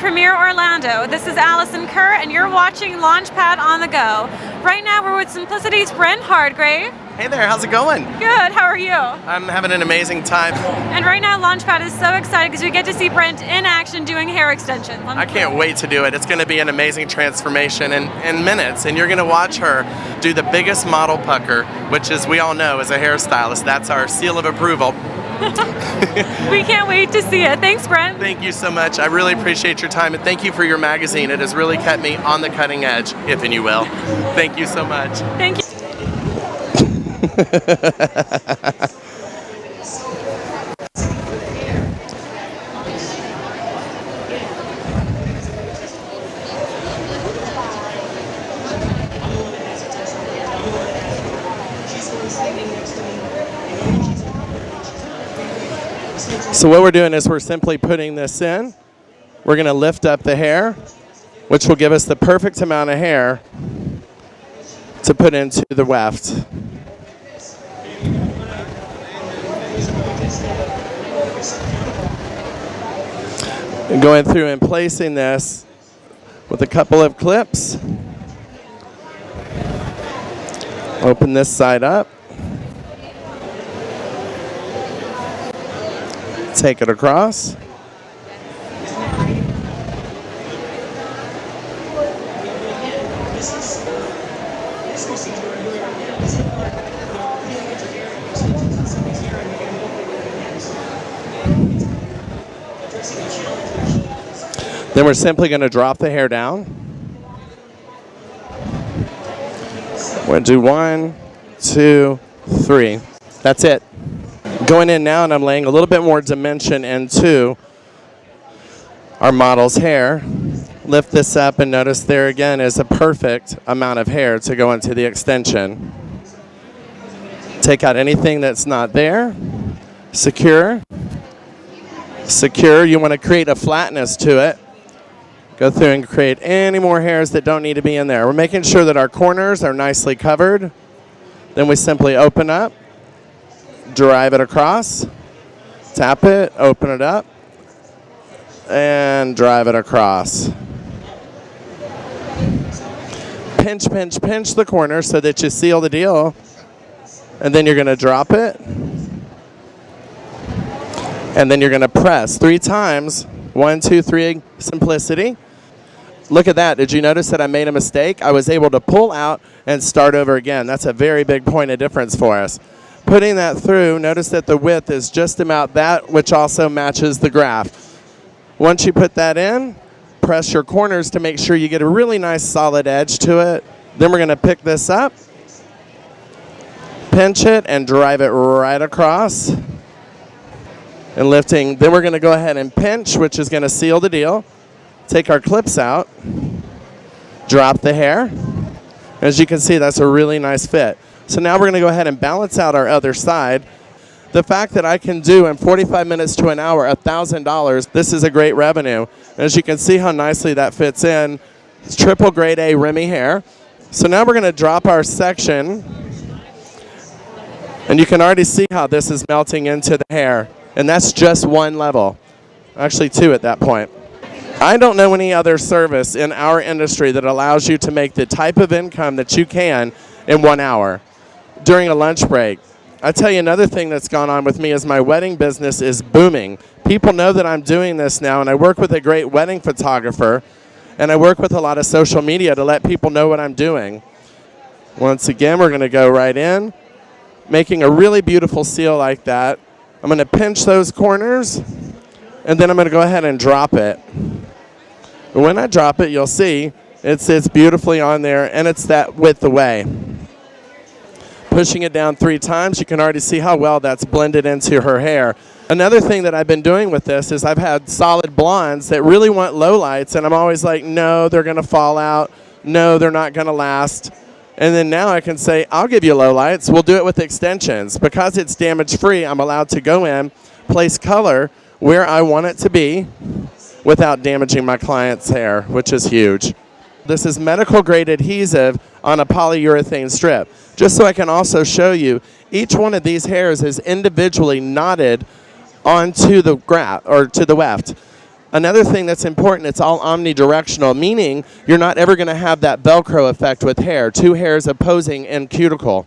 Premiere Orlando. This is Allison Kerr, and you're watching Launchpad on the Go. Right now, we're with Simplicity's Brent Hardgrave. Hey there, how's it going? Good, how are you? I'm having an amazing time. And right now, Launchpad is so excited because we get to see Brent in action doing hair extensions. I can't wait to do it. It's going to be an amazing transformation in minutes, and you're going to watch her do the biggest model pucker, which, as we all know, as a hairstylist, that's our seal of approval. We can't wait to see it. Thanks, Brent. Thank you so much. I really appreciate your time, and thank you for your magazine. It has really kept me on the cutting edge, if and you will. Thank you so much. Thank you. So what we're doing is we're simply putting this in. We're going to lift up the hair, which will give us the perfect amount of hair to put into the weft. And going through and placing this with a couple of clips. Open this side up. Take it across. Then we're simply going to drop the hair down. We're going to do 1, 2, 3. That's it. Going in now, and I'm laying a little bit more dimension into our model's hair. Lift this up, and notice there again is a perfect amount of hair to go into the extension. Take out anything that's not there. Secure. Secure. You want to create a flatness to it. Go through and create any more hairs that don't need to be in there. We're making sure that our corners are nicely covered. Then we simply open up. Drive it across, tap it, open it up, and drive it across. Pinch, pinch, pinch the corner so that you seal the deal. And then you're going to drop it. And then you're going to press 3 times. 1, 2, 3, simplicity. Look at that. Did you notice that I made a mistake? I was able to pull out and start over again. That's a very big point of difference for us. Putting that through, notice that the width is just about that, which also matches the graph. Once you put that in, press your corners to make sure you get a really nice solid edge to it. Then we're going to pick this up, pinch it, and drive it right across. And lifting, then we're going to go ahead and pinch, which is going to seal the deal. Take our clips out, drop the hair. As you can see, that's a really nice fit. So now we're going to go ahead and balance out our other side. The fact that I can do in 45 minutes to an hour $1,000, this is a great revenue. As you can see how nicely that fits in, it's triple grade A Remy hair. So now we're going to drop our section. And you can already see how this is melting into the hair. And that's just one level. Actually 2 at that point. I don't know any other service in our industry that allows you to make the type of income that you can in 1 hour during a lunch break. I tell you another thing that's gone on with me is my wedding business is booming. People know that I'm doing this now, and I work with a great wedding photographer, and I work with a lot of social media to let people know what I'm doing. Once again, we're going to go right in, making a really beautiful seal like that. I'm going to pinch those corners, and then I'm going to go ahead and drop it. And when I drop it, you'll see it sits beautifully on there, and it's that width away. Pushing it down 3 times, you can already see how well that's blended into her hair. Another thing that I've been doing with this is I've had solid blondes that really want lowlights, and I'm always like, no, they're going to fall out. No, they're not going to last. And then now I can say, I'll give you lowlights. We'll do it with extensions. Because it's damage-free, I'm allowed to go in, place color where I want it to be without damaging my client's hair, which is huge. This is medical-grade adhesive on a polyurethane strip. Just so I can also show you, each one of these hairs is individually knotted onto the graph or to the weft. Another thing that's important, it's all omnidirectional, meaning you're not ever going to have that Velcro effect with hair, two hairs opposing in cuticle.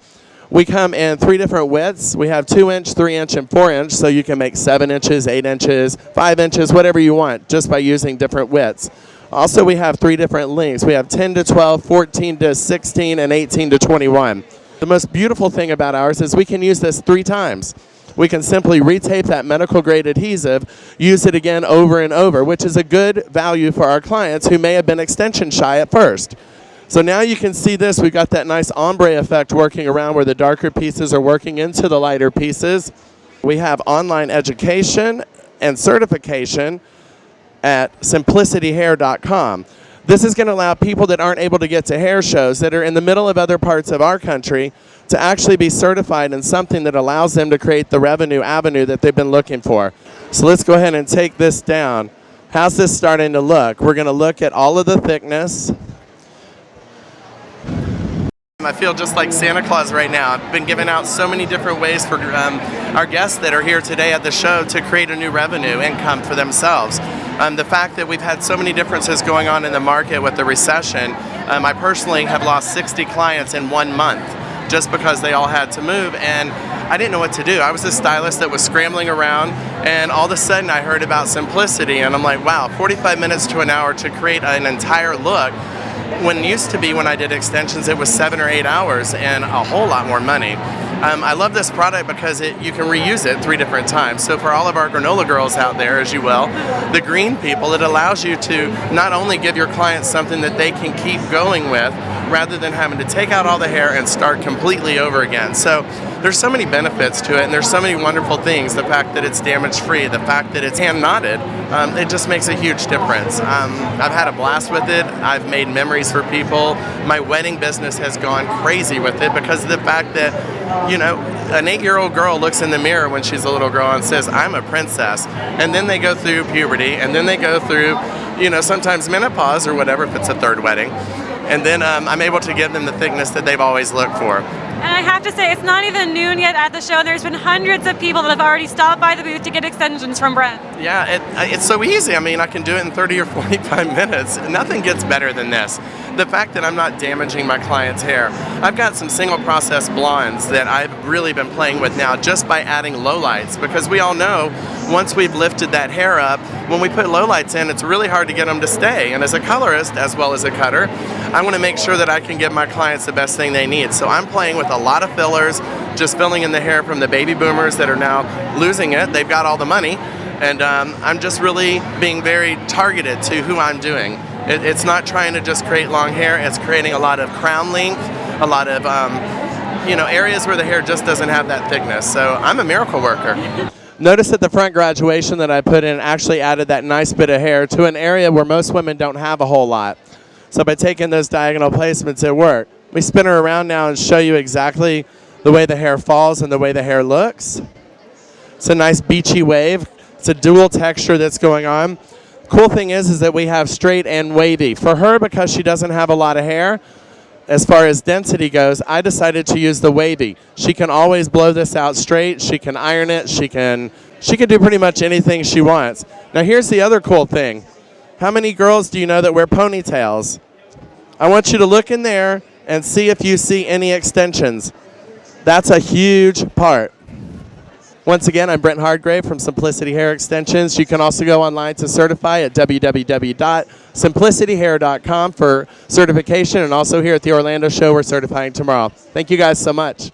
We come in 3 different widths. We have 2-inch, 3-inch, and 4-inch, so you can make 7 inches, 8 inches, 5 inches, whatever you want, just by using different widths. Also, we have 3 different lengths. We have 10 to 12, 14 to 16, and 18 to 21. The most beautiful thing about ours is we can use this 3 times. We can simply retape that medical grade adhesive, use it again over and over, which is a good value for our clients who may have been extension shy at first. So now you can see this, we've got that nice ombre effect working around where the darker pieces are working into the lighter pieces. We have online education and certification at simplicityhair.com. This is going to allow people that aren't able to get to hair shows, that are in the middle of other parts of our country, to actually be certified in something that allows them to create the revenue avenue that they've been looking for. So let's go ahead and take this down. How's this starting to look? We're going to look at all of the thickness. I feel just like Santa Claus right now. I've been giving out so many different ways for our guests that are here today at the show to create a new revenue income for themselves. The fact that we've had so many differences going on in the market with the recession, I personally have lost 60 clients in 1 month just because they all had to move, and I didn't know what to do. I was a stylist that was scrambling around, and all of a sudden I heard about Simplicity, and I'm like, wow, 45 minutes to an hour to create an entire look. When it used to be, when I did extensions, it was 7 or 8 hours and a whole lot more money. I love this product because you can reuse it 3 different times. So for all of our granola girls out there, as you will, the green people, it allows you to not only give your clients something that they can keep going with, rather than having to take out all the hair and start completely over again. So there's so many benefits to it, and there's so many wonderful things. The fact that it's damage-free, the fact that it's hand-knotted, it just makes a huge difference. I've had a blast with it. I've made memories for people. My wedding business has gone crazy with it because of the fact that, you know, an 8-year-old girl looks in the mirror when she's a little girl and says, I'm a princess. And then they go through puberty, and then they go through, you know, sometimes menopause or whatever if it's a 3rd wedding. And then I'm able to give them the thickness that they've always looked for. And I have to say, it's not even noon yet at the show, and there's been hundreds of people that have already stopped by the booth to get extensions from Brent. Yeah, it's so easy. I mean, I can do it in 30 or 45 minutes. Nothing gets better than this. The fact that I'm not damaging my client's hair. I've got some single process blondes that I've really been playing with now just by adding lowlights, because we all know once we've lifted that hair up, when we put lowlights in, it's really hard to get them to stay. And as a colorist, as well as a cutter, I want to make sure that I can give my clients the best thing they need. So I'm playing with a lot of fillers, just filling in the hair from the baby boomers that are now losing it. They've got all the money. And I'm just really being very targeted to who I'm doing. It's not trying to just create long hair. It's creating a lot of crown length, a lot of areas where the hair just doesn't have that thickness. So I'm a miracle worker. Notice that the front graduation that I put in actually added that nice bit of hair to an area where most women don't have a whole lot. So by taking those diagonal placements, it worked. We spin her around now and show you exactly the way the hair falls and the way the hair looks. It's a nice beachy wave. It's a dual texture that's going on. Cool thing is that we have straight and wavy. For her, because she doesn't have a lot of hair, as far as density goes, I decided to use the wavy. She can always blow this out straight. She can iron it. She can do pretty much anything she wants. Now here's the other cool thing. How many girls do you know that wear ponytails? I want you to look in there and see if you see any extensions. That's a huge part. Once again, I'm Brent Hardgrave from Simplicity Hair Extensions. You can also go online to certify at www.simplicityhair.com for certification, and also here at the Orlando show, we're certifying tomorrow. Thank you guys so much.